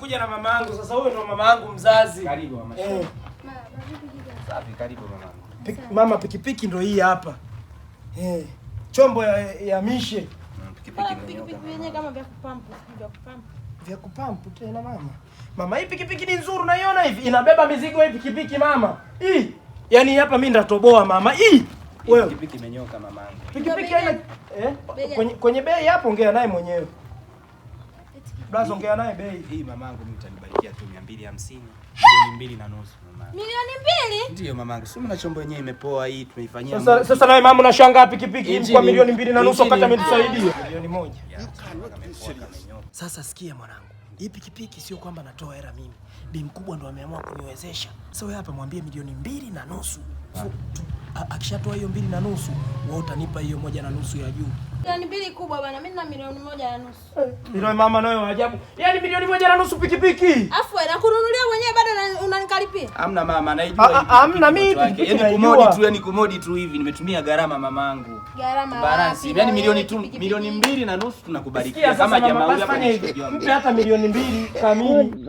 nimekuja na mamangu. Sasa wewe ndo mamangu mzazi. Karibu mama. Safi, karibu mamangu. Mama, pikipiki ndo hii hapa. Chombo ya mishe. Pikipiki yenyewe kama vya kupampu. Vya kupampu tena mama. Mama, hii pikipiki ni nzuri, unaiona hivi? Inabeba mizigo hii pikipiki mama. Hii. Yaani hapa mimi ndatoboa mama. Hii. Wewe Pikipiki imenyoka mamangu. pikipiki haina kwenye bei hapo, ongea naye mwenyewe. Blaza, ongea naye bei. Hii mamangu mimi utanibarikia tu 250. Milioni 2.5 mamangu. Milioni 2? Ndiyo mamangu. Sio na chombo yenyewe imepoa hii tumeifanyia. Sasa nawe mama unashangaa pikipiki kwa milioni 2.5 wakati ametusaidia milioni 1. Sasa sikia mwanangu. Hii pikipiki sio kwamba natoa hela mimi. Bi mkubwa ndo ameamua kuniwezesha. Sasa wewe hapa mwambie milioni 2.5. Akishatoa hiyo 2.5, wewe utanipa hiyo 1.5 ya juu. Milioni 2 kubwa bwana, mimi na milioni 1.5. Ndio mama nayo ajabu. Yaani milioni 1.5 pikipiki. Afu wewe nakununulia mwenyewe bado unanikalipia? Hamna mama, naijua. Hamna mimi pikipiki Yaani kumodi tu hivi nimetumia gharama mamangu. Gharama Balance. Yaani milioni 2.5 tunakubarikia kama jamaa huyu hapa. Mpe hata milioni 2 kamili.